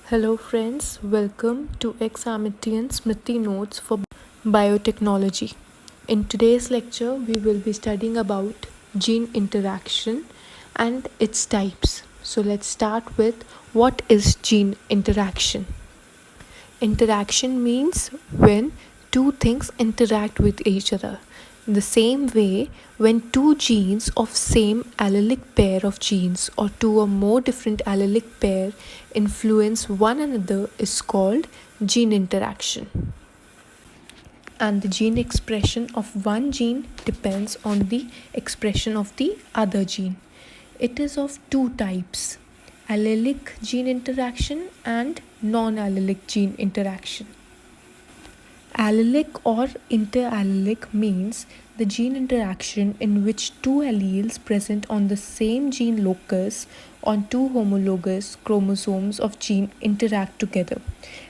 Hello friends, welcome to Examitian Smriti Notes for Biotechnology. In today's lecture, we will be studying about gene interaction and its types. So let's start with what is gene interaction. Interaction means when two things interact with each other. In the same way, when two genes of same allelic pair of genes or two or more different allelic pair influence one another is called gene interaction. And the gene expression of one gene depends on the expression of the other gene. It is of two types: allelic gene interaction and non-allelic gene interaction. Allelic or interallelic means the gene interaction in which two alleles present on the same gene locus on two homologous chromosomes of gene interact together,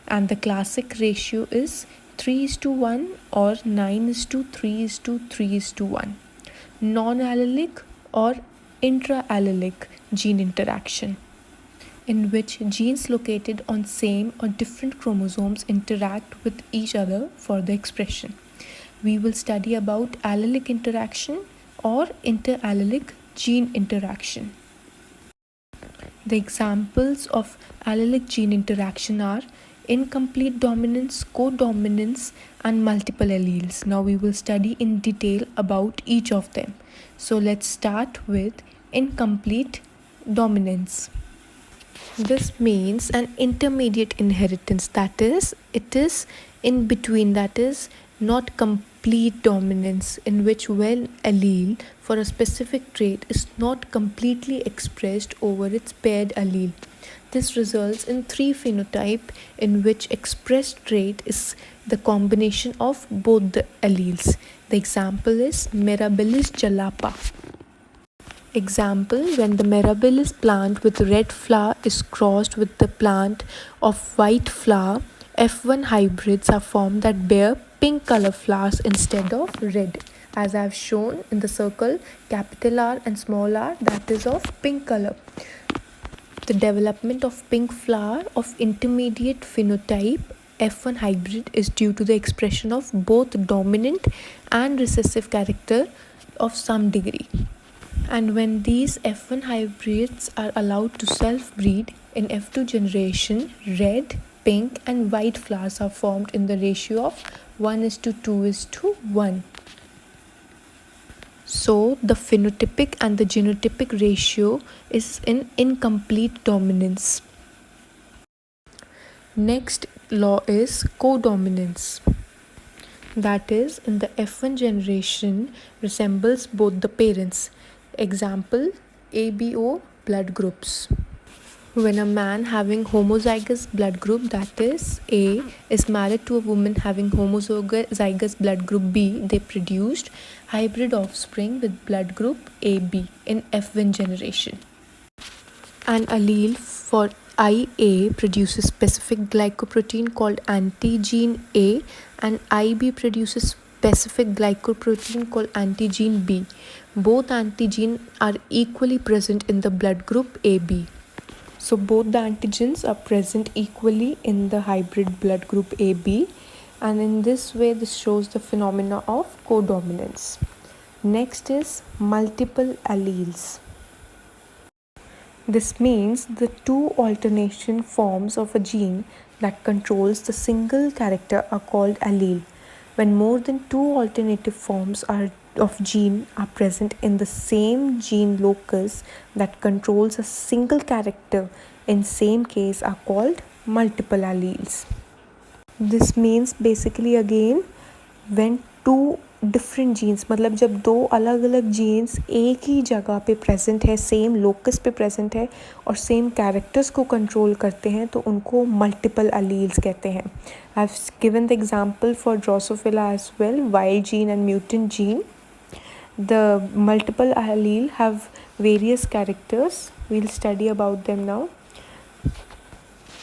and the classic ratio is 3:1 or 9:3:3:1. Non-allelic or intraallelic gene interaction, in which genes located on same or different chromosomes interact with each other for the expression. We will study about allelic interaction or interallelic gene interaction. The examples of allelic gene interaction are incomplete dominance, codominance, and multiple alleles. Now we will study in detail about each of them. So let's start with incomplete dominance. This means an intermediate inheritance, that is, it is in between, that is, not complete dominance, in which one allele for a specific trait is not completely expressed over its paired allele. This results in three phenotype in which expressed trait is the combination of both the alleles. The example is Mirabilis jalapa. Example, when the Mirabilis plant with red flower is crossed with the plant of white flower, F1 hybrids are formed that bear pink color flowers instead of red. As I have shown in the circle, capital R and small r, that is of pink color. The development of pink flower of intermediate phenotype F1 hybrid is due to the expression of both dominant and recessive character of some degree. And when these F1 hybrids are allowed to self-breed, in F2 generation, red, pink and white flowers are formed in the ratio of 1:2:1. So the phenotypic and the genotypic ratio is in incomplete dominance. Next law is codominance. That is, in the F1 generation resembles both the parents. Example, ABO blood groups. When a man having homozygous blood group, that is A, is married to a woman having homozygous blood group B, they produced hybrid offspring with blood group AB in F1 generation. An allele for IA produces specific glycoprotein called antigen A, and IB produces specific glycoprotein called antigen B. Both antigens are equally present in the blood group AB. So both the antigens are present equally in the hybrid blood group AB, and in this way this shows the phenomena of codominance. Next is multiple alleles. This means the two alternation forms of a gene that controls the single character are called allele. When more than two alternative forms of gene are present in the same gene locus that controls a single character in same case are called multiple alleles. This means basically again when two different genes, मतलब जब दो अलग अलग jeans एक ही जगह पे present है, same locus पे प्रेजेंट है और सेम कैरेक्टर्स को कंट्रोल करते हैं, तो उनको मल्टीपल अलील्स कहते हैं. I have given the example for Drosophila as well, wild gene and mutant gene. The multiple allele have various characters. We'll study about them now.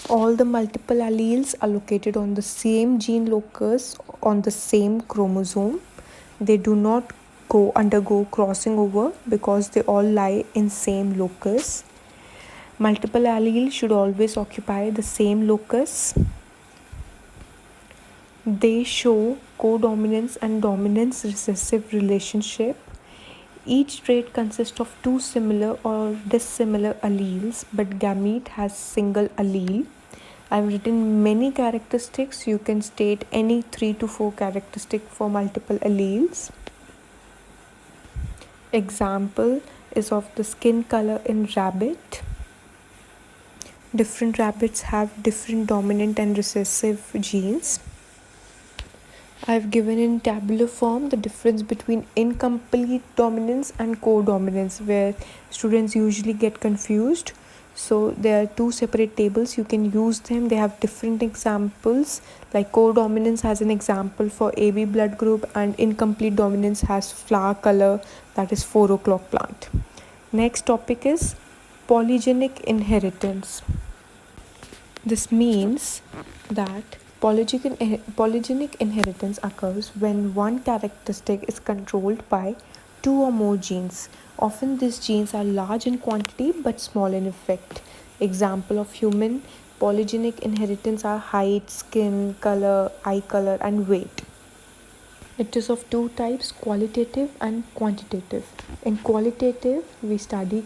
All the multiple alleles are located on the same gene locus on the same chromosome. They do not undergo crossing over because they all lie in same locus. Multiple alleles should always occupy the same locus. They show codominance and dominance recessive relationship. Each trait consists of two similar or dissimilar alleles, but gamete has single allele. I've written many characteristics. You can state any 3 to 4 characteristics for multiple alleles. Example is of the skin color in rabbit. Different rabbits have different dominant and recessive genes. I've given in tabular form the difference between incomplete dominance and codominance, where students usually get confused. So there are two separate tables. You can use them. They have different examples, like codominance has an example for AB blood group and incomplete dominance has flower color, that is 4 o'clock plant. Next topic is polygenic inheritance. This means that polygenic inheritance occurs when one characteristic is controlled by two or more genes. Often these genes are large in quantity but small in effect. Example of human polygenic inheritance are height, skin color, eye color, and weight. It is of two types, qualitative and quantitative. In qualitative, we study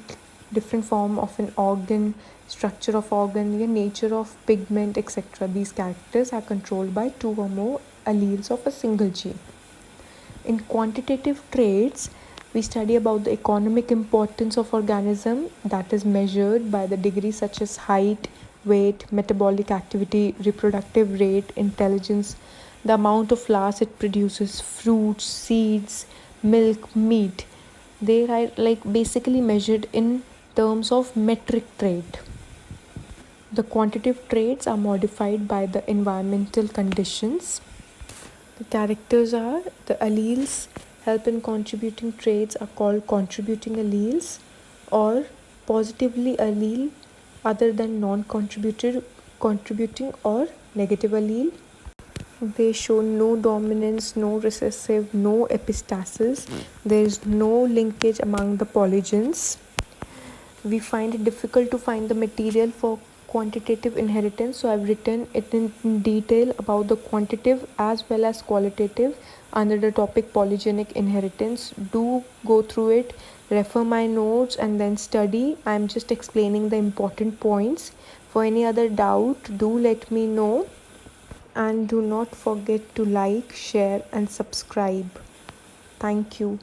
different form of an organ, structure of organ, the nature of pigment, etc. These characters are controlled by two or more alleles of a single gene. In quantitative traits, we study about the economic importance of organism, that is measured by the degree such as height, weight, metabolic activity, reproductive rate, intelligence, the amount of flowers it produces, fruits, seeds, milk, meat. They are like basically measured in terms of metric trait. The quantitative traits are modified by the environmental conditions. The characters are the alleles help in contributing traits are called contributing alleles, or positively allele other than contributing or negative allele. They show no dominance, no recessive, no epistasis. There is no linkage among the polygens. We find it difficult to find the material for quantitative inheritance, so I've written it in detail about the quantitative as well as qualitative under the topic polygenic inheritance. Do go through it, refer my notes, and then study. I'm just explaining the important points. For any other doubt, do let me know, and do not forget to like, share, and subscribe. Thank you.